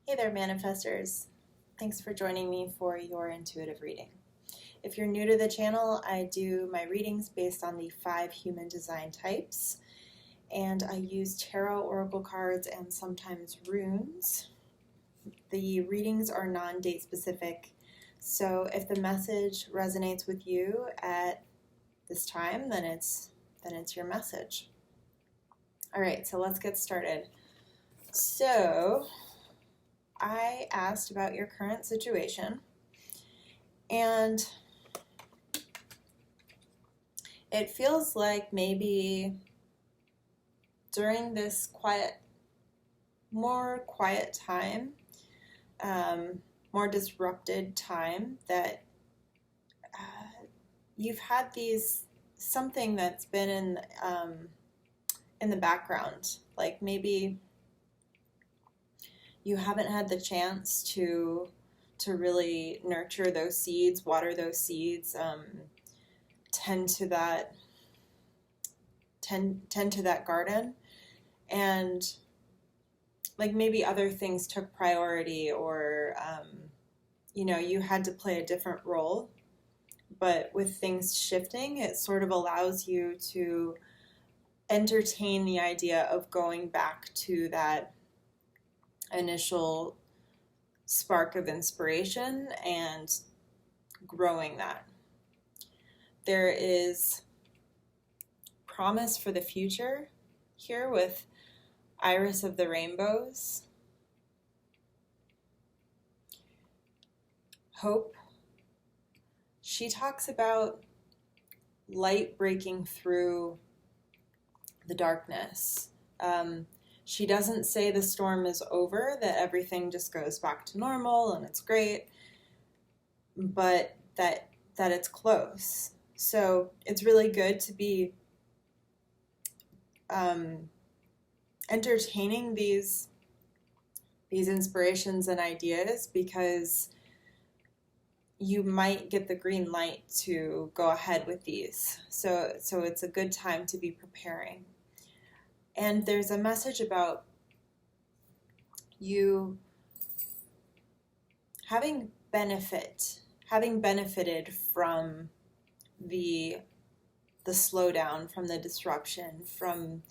Hey there, Manifestors. Thanks for joining me for your intuitive reading. If you're new to the channel, I do my readings based on the 5 human design types, and I use tarot, oracle cards, and sometimes runes. The readings are non-date specific, so if the message resonates with you at this time, then it's your message. All right, so let's get started. So I asked about your current situation, and it feels like maybe during this more quiet time, more disrupted time, that you've had something that's been in the background, like maybe you haven't had the chance to really nurture those seeds, water those seeds, tend to that garden, and like maybe other things took priority, or you had to play a different role. But with things shifting, it sort of allows you to entertain the idea of going back to that initial spark of inspiration and growing that. There is promise for the future here with Iris of the Rainbows. Hope. She talks about light breaking through the darkness. She doesn't say the storm is over, that everything just goes back to normal and it's great, but that it's close. So it's really good to be entertaining these inspirations and ideas, because you might get the green light to go ahead with these. So it's a good time to be preparing. And there's a message about you having benefited from the slowdown, from the disruption, from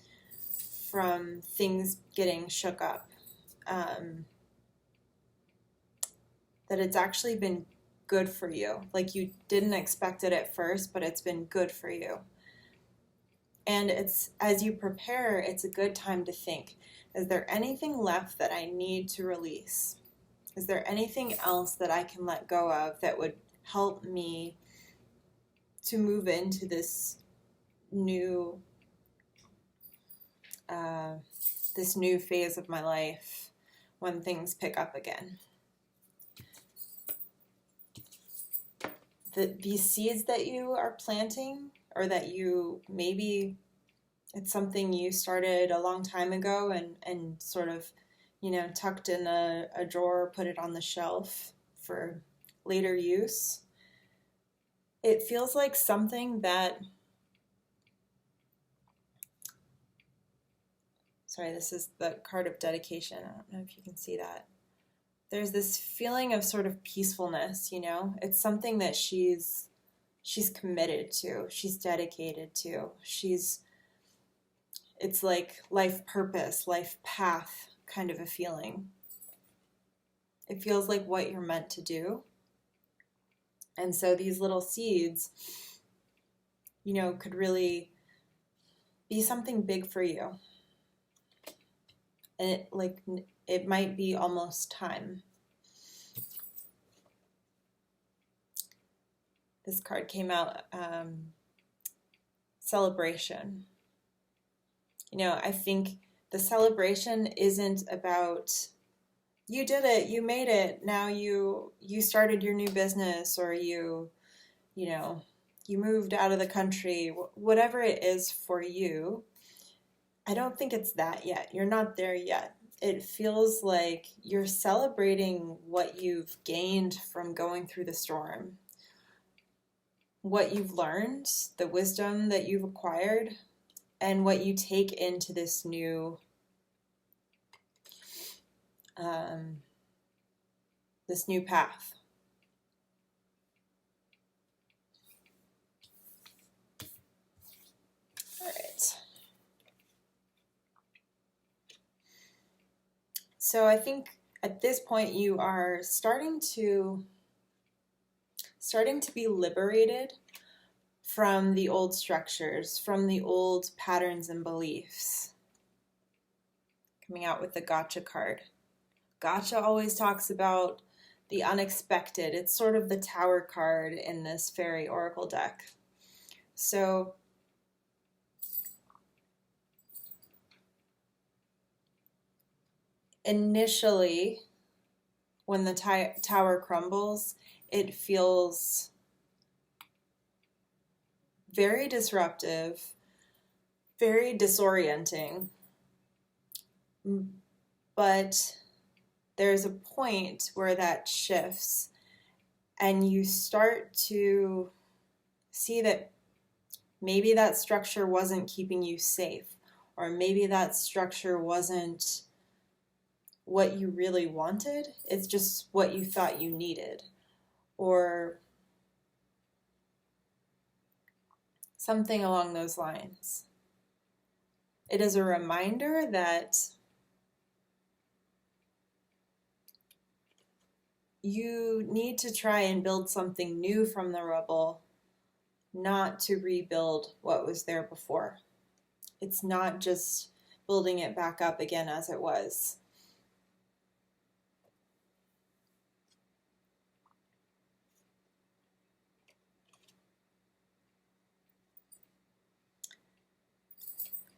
things getting shook up. That it's actually been good for you. Like, you didn't expect it at first, but it's been good for you. And it's, as you prepare, it's a good time to think, is there anything left that I need to release? Is there anything else that I can let go of that would help me to move into this new phase of my life when things pick up again? These seeds that you are planting, or that you, maybe it's something you started a long time ago and sort of, tucked in a drawer, put it on the shelf for later use. It feels like something that, sorry, this is the card of dedication. I don't know if you can see that. There's this feeling of sort of peacefulness, It's something that she's committed to, she's dedicated to, it's like life purpose, life path kind of a feeling. It feels like what you're meant to do. And so these little seeds, could really be something big for you. And it might be almost time. This card came out, celebration. I think the celebration isn't about, you did it, you made it, now you started your new business, or you moved out of the country, whatever it is for you. I don't think it's that yet. You're not there yet. It feels like you're celebrating what you've gained from going through the storm, what you've learned, the wisdom that you've acquired, and what you take into this new this new path. All right. So I think at this point you are starting to be liberated from the old structures, from the old patterns and beliefs. Coming out with the gotcha card. Gotcha always talks about the unexpected. It's sort of the tower card in this Faery Oracle deck. So initially, when the tower crumbles, it feels very disruptive, very disorienting. But there's a point where that shifts and you start to see that maybe that structure wasn't keeping you safe, or maybe that structure wasn't what you really wanted. It's just what you thought you needed, or something along those lines. It is a reminder that you need to try and build something new from the rubble, not to rebuild what was there before. It's not just building it back up again as it was.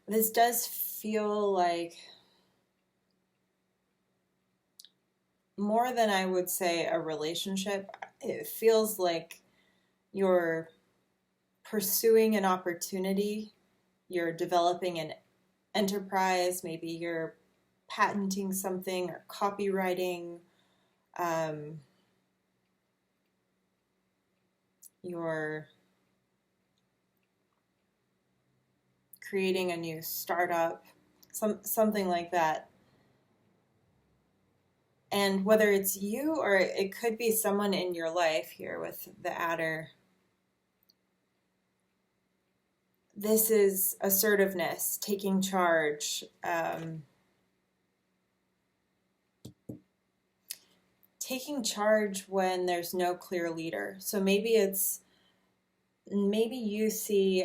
This does feel like more than I would say a relationship. It feels like you're pursuing an opportunity, you're developing an enterprise, maybe you're patenting something or copywriting, you're creating a new startup, something like that. And whether it's you or it could be someone in your life here with the adder, this is assertiveness, taking charge, taking charge when there's no clear leader. So maybe you see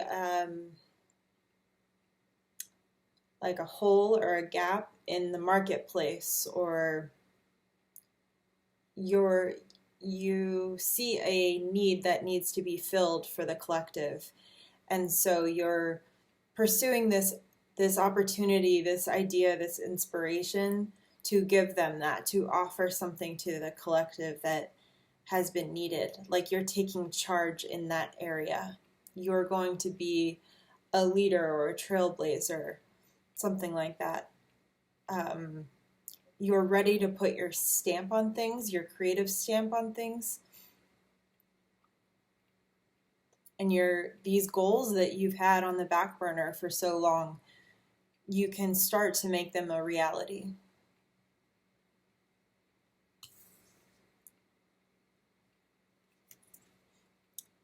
like a hole or a gap in the marketplace, or you see a need that needs to be filled for the collective. And so you're pursuing this opportunity, this idea, this inspiration to give them that, to offer something to the collective that has been needed. Like you're taking charge in that area. You're going to be a leader or a trailblazer, something like that. You're ready to put your stamp on things, your creative stamp on things. And these goals that you've had on the back burner for so long, you can start to make them a reality.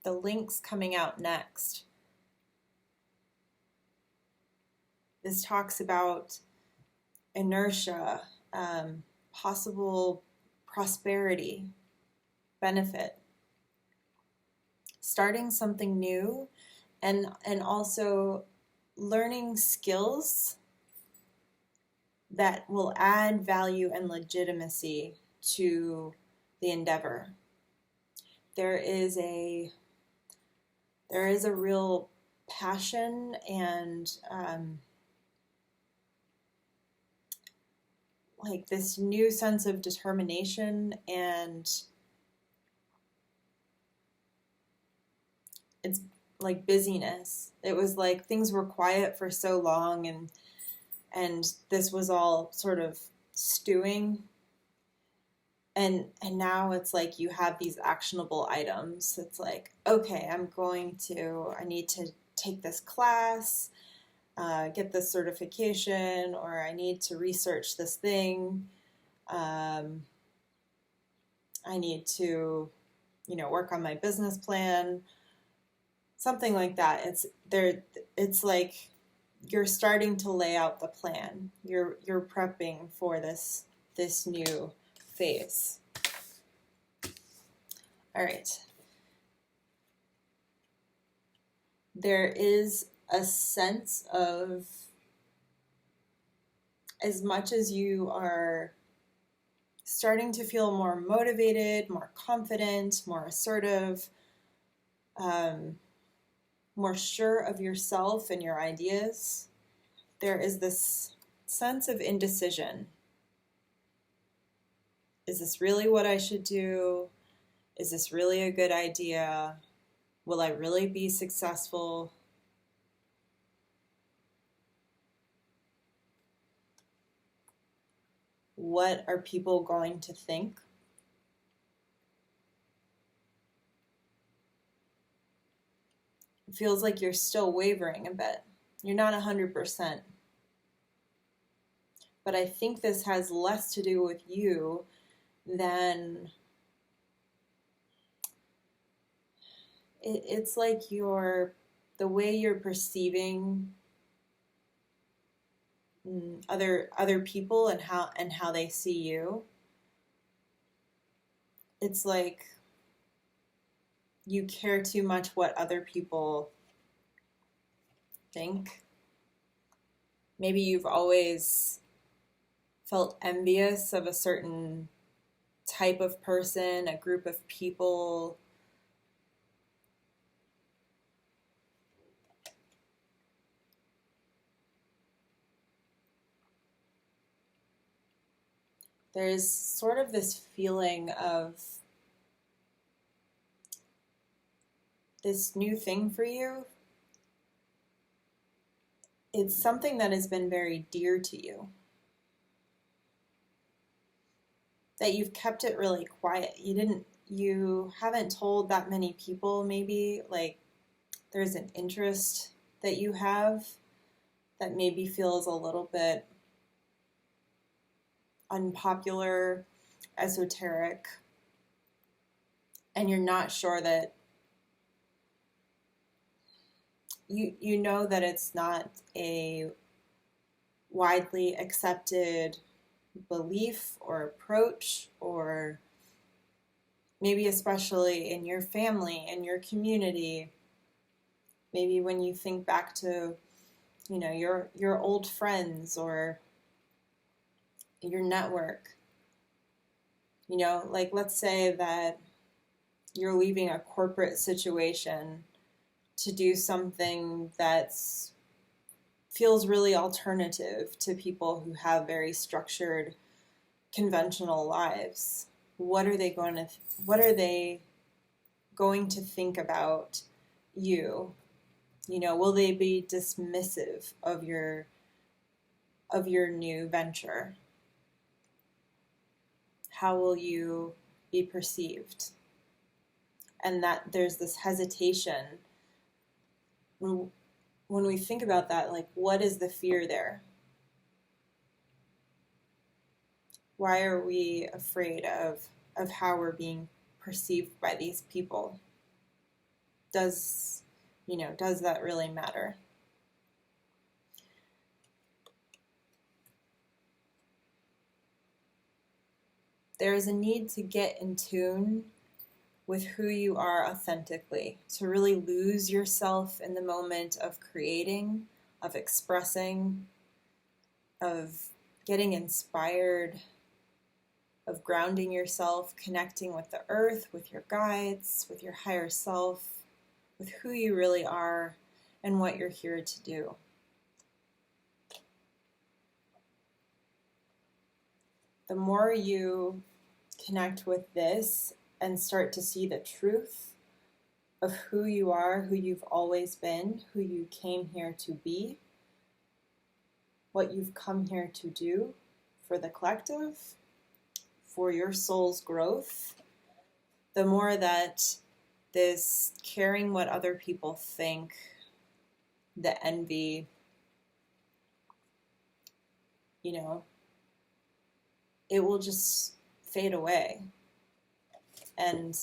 The links coming out next. This talks about inertia, possible prosperity, benefit, starting something new, and also learning skills that will add value and legitimacy to the endeavor. There is a real passion and like this new sense of determination, and it's like busyness. It was like things were quiet for so long, and this was all sort of stewing, and now it's like you have these actionable items. It's like, okay, I need to take this class, get this certification, or I need to research this thing. I need to, work on my business plan, something like that. It's like you're starting to lay out the plan. You're prepping for this new phase. All right. There is a sense of, as much as you are starting to feel more motivated, more confident, more assertive, more sure of yourself and your ideas, there is this sense of indecision. Is this really what I should do? Is this really a good idea? Will I really be successful? What are people going to think? It feels like you're still wavering a bit. You're not 100%. But I think this has less to do with you than it's like the way you're perceiving other people and how they see you. It's like you care too much what other people think. Maybe you've always felt envious of a certain type of person, a group of people. There's sort of this feeling of this new thing for you. It's something that has been very dear to you. That you've kept it really quiet. You haven't told that many people, maybe, like there's an interest that you have that maybe feels a little bit unpopular, esoteric, and you're not sure that you know that it's not a widely accepted belief or approach, or maybe especially in your family and your community. Maybe when you think back to, your old friends or your network, like let's say that you're leaving a corporate situation to do something that feels really alternative to people who have very structured, conventional lives. What are they going to think about you? Will they be dismissive of your new venture? How will you be perceived? And that there's this hesitation. When we think about that, like, what is the fear there? Why are we afraid of how we're being perceived by these people? Does that really matter? There is a need to get in tune with who you are authentically, to really lose yourself in the moment of creating, of expressing, of getting inspired, of grounding yourself, connecting with the earth, with your guides, with your higher self, with who you really are and what you're here to do. The more you connect with this and start to see the truth of who you are, who you've always been, who you came here to be, what you've come here to do for the collective, for your soul's growth, the more that this caring what other people think, the envy, it will just fade away. and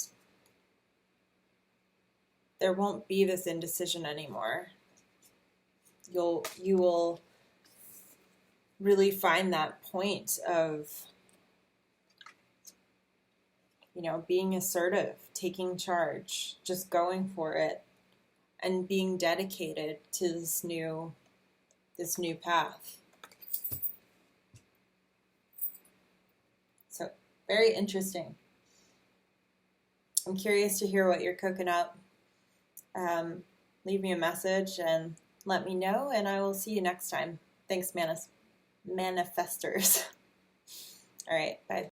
there won't be this indecision anymore. You will really find that point of, you know, being assertive, taking charge, just going for it, and being dedicated to this new path. So, very interesting. I'm curious to hear what you're cooking up. Leave me a message and let me know, and I will see you next time. Thanks, Manifestors. All right, bye.